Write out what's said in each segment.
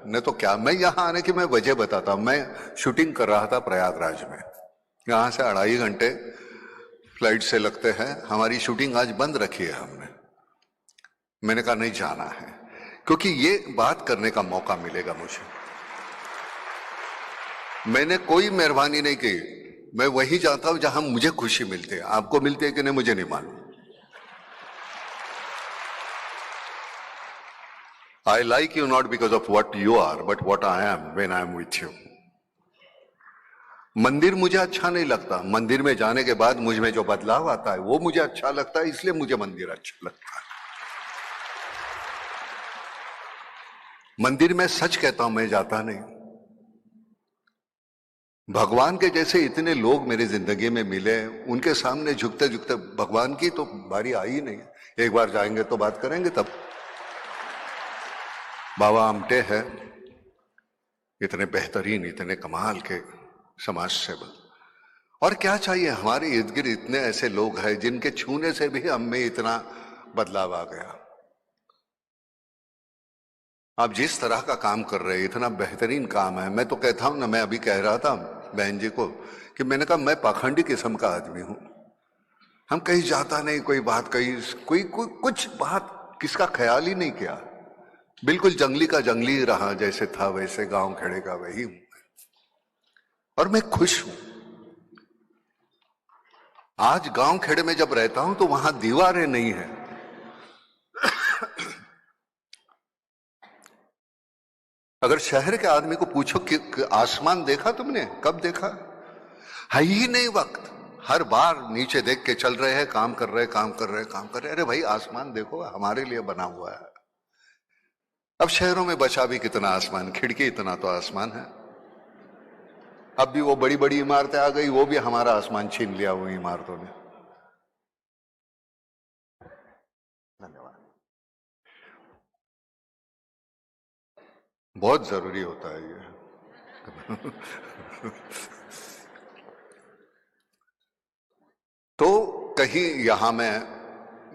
ने तो क्या, मैं यहाँ आने की मैं वजह बताता हूँ। मैं शूटिंग कर रहा था प्रयागराज में, यहाँ से 2.5 घंटे फ्लाइट से लगते हैं। हमारी शूटिंग आज बंद रखी है हमने। मैंने कहा नहीं जाना है, क्योंकि ये बात करने का मौका मिलेगा मुझे। मैंने कोई मेहरबानी नहीं की, मैं वहीं जाता हूं जहां मुझे खुशी मिलती है। आपको मिलती है कि नहीं मुझे नहीं मालूम। I like you not because of what you are, but what I am when I am with you. मंदिर मुझे अच्छा नहीं लगता, मंदिर में जाने के बाद मुझ में जो बदलाव आता है वो मुझे अच्छा लगता है, इसलिए मुझे मंदिर अच्छा लगता है। मंदिर में सच कहता हूं, मैं जाता नहीं। भगवान के जैसे इतने लोग मेरी जिंदगी में मिले, उनके सामने झुकते झुकते भगवान की तो बारी आई ही नहीं। एक बार जाएंगे तो बात करेंगे तब। बाबा आमटे हैं, इतने बेहतरीन, इतने कमाल के समाज सेवक। और क्या चाहिए, हमारे इर्द गिर्द इतने ऐसे लोग हैं जिनके छूने से भी हम में इतना बदलाव आ गया। आप जिस तरह का काम कर रहे हैं, इतना बेहतरीन काम है। मैं तो कहता हूं ना, मैं अभी कह रहा था बहन जी को कि मैंने कहा मैं पाखंडी किस्म का आदमी हूं। हम कहीं जाता नहीं, कोई बात कहीं कोई कुछ बात किसका ख्याल ही नहीं किया। बिल्कुल जंगली का जंगली रहा, जैसे था वैसे, गांव खेड़े का वही हूं। और मैं खुश हूं। आज गांव खेड़े में जब रहता हूं तो वहां दीवारें नहीं है। अगर शहर के आदमी को पूछो कि आसमान देखा तुमने, कब देखा, है ही नहीं वक्त। हर बार नीचे देख के चल रहे हैं, काम कर रहे काम कर रहे काम कर रहे। अरे भाई आसमान देखो, हमारे लिए बना हुआ है। अब शहरों में बचा भी कितना आसमान, खिड़की इतना तो आसमान है। अब भी वो बड़ी बड़ी इमारतें आ गई, वो भी हमारा आसमान छीन लिया वो इमारतों ने। धन्यवाद। बहुत जरूरी होता है ये। तो कहीं यहां मैं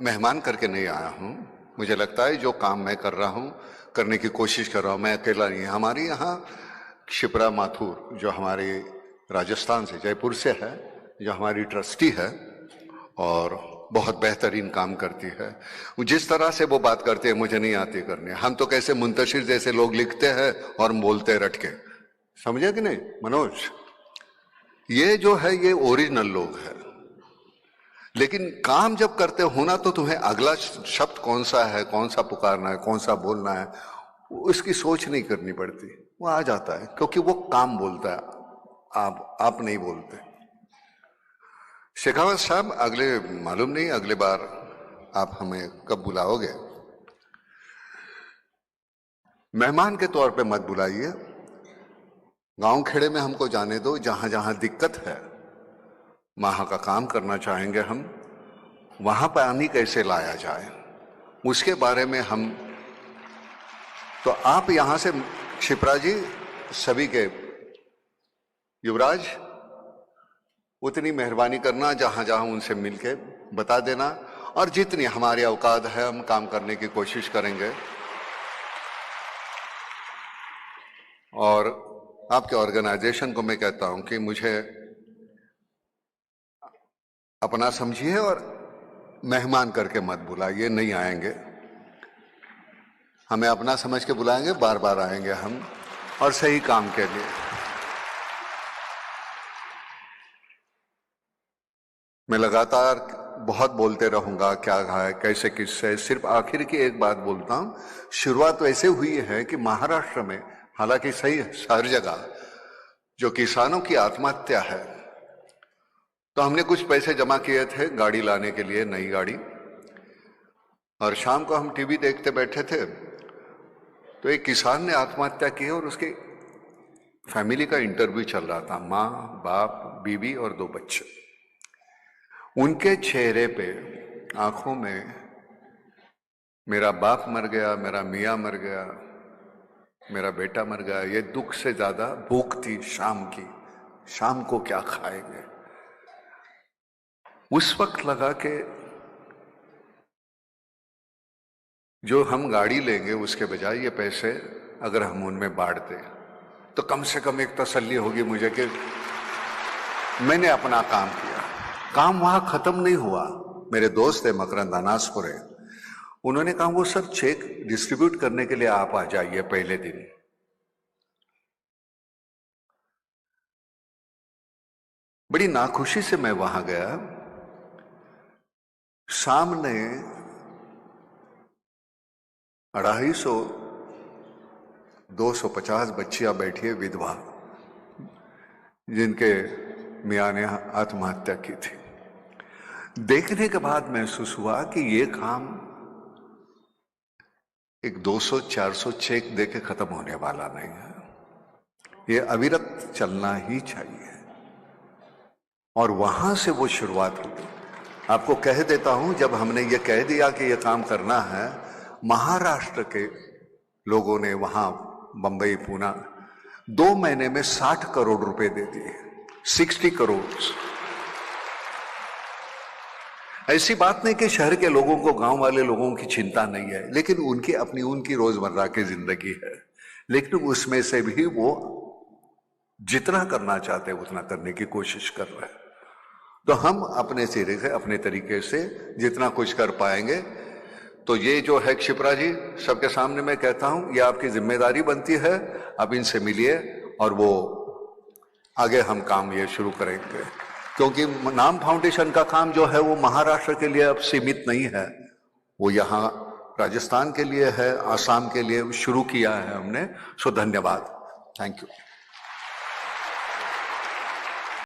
मेहमान करके नहीं आया हूं। मुझे लगता है जो काम मैं कर रहा हूं, करने की कोशिश कर रहा हूं, मैं अकेला नहीं। हमारी यहाँ क्षिप्रा माथुर, जो हमारे राजस्थान से, जयपुर से है, जो हमारी ट्रस्टी है और बहुत बेहतरीन काम करती है। जिस तरह से वो बात करते हैं मुझे नहीं आती करने। हम तो कैसे मुंतशिर जैसे लोग लिखते हैं और बोलते रट के, समझे कि नहीं मनोज? ये जो है ये ओरिजिनल लोग हैं। लेकिन काम जब करते हो ना, तो तुम्हें अगला शब्द कौन सा है, कौन सा पुकारना है, कौन सा बोलना है, उसकी सोच नहीं करनी पड़ती, वो आ जाता है, क्योंकि वो काम बोलता है, आप नहीं बोलते। शेखावत साहब, अगले मालूम नहीं अगले बार आप हमें कब बुलाओगे। मेहमान के तौर पे मत बुलाइए। गांव खेड़े में हमको जाने दो, जहां जहां दिक्कत है, वहां का काम करना चाहेंगे हम। वहां पानी कैसे लाया जाए उसके बारे में हम, तो आप यहां से क्षिप्रा जी, सभी के, युवराज, उतनी मेहरबानी करना, जहां जहां उनसे मिलके बता देना। और जितनी हमारी औकात है हम काम करने की कोशिश करेंगे। और आपके ऑर्गेनाइजेशन को मैं कहता हूं कि मुझे अपना समझिए और मेहमान करके मत बुलाइए। नहीं आएंगे, हमें अपना समझ के बुलाएंगे, बार बार आएंगे हम, और सही काम के लिए। मैं लगातार बहुत बोलते रहूंगा, क्या है कैसे किससे, सिर्फ आखिर की एक बात बोलता हूं। शुरुआत वैसे हुई है कि महाराष्ट्र में, हालांकि सही हर जगह, जो किसानों की आत्महत्या है, तो हमने कुछ पैसे जमा किए थे गाड़ी लाने के लिए, नई गाड़ी। और शाम को हम टीवी देखते बैठे थे, तो एक किसान ने आत्महत्या की और उसके फैमिली का इंटरव्यू चल रहा था, माँ, बाप, बीवी और 2 बच्चे। उनके चेहरे पे, आंखों में, मेरा बाप मर गया, मेरा मियाँ मर गया, मेरा बेटा मर गया, ये दुख से ज्यादा भूख थी शाम की। शाम को क्या खाएंगे। उस वक्त लगा कि जो हम गाड़ी लेंगे उसके बजाय ये पैसे अगर हम उनमें बांटते तो कम से कम एक तसल्ली होगी मुझे कि मैंने अपना काम किया। काम वहां खत्म नहीं हुआ। मेरे दोस्त है मकरंद अनासपुरे, उन्होंने कहा वो सर चेक डिस्ट्रीब्यूट करने के लिए आप आ जाइए पहले दिन। बड़ी नाखुशी से मैं वहां गया। सामने 250 250 बच्चियां बैठी है विधवा, जिनके मियां ने आत्महत्या की थी। देखने के बाद महसूस हुआ कि ये काम एक 200-400 चेक देके खत्म होने वाला नहीं है, ये अविरत चलना ही चाहिए। और वहां से वो शुरुआत हुई। आपको कह देता हूं, जब हमने ये कह दिया कि ये काम करना है, महाराष्ट्र के लोगों ने वहां बंबई पूना 2 महीने में 60 करोड़ रुपए दे दिए। 60 करोड़। ऐसी बात नहीं कि शहर के लोगों को, गांव वाले लोगों की चिंता नहीं है, लेकिन उनकी अपनी उनकी रोजमर्रा की जिंदगी है। लेकिन उसमें से भी वो जितना करना चाहते हैं उतना करने की कोशिश कर रहे हैं। तो हम अपने सिरे से, अपने तरीके से जितना कुछ कर पाएंगे, तो ये जो है क्षिप्रा जी, सबके सामने मैं कहता हूं, ये आपकी जिम्मेदारी बनती है। आप इनसे मिलिए और वो आगे हम काम ये शुरू करेंगे, क्योंकि नाम फाउंडेशन का काम जो है वो महाराष्ट्र के लिए अब सीमित नहीं है, वो यहाँ राजस्थान के लिए है, आसाम के लिए शुरू किया है हमने। सो धन्यवाद, थैंक यू।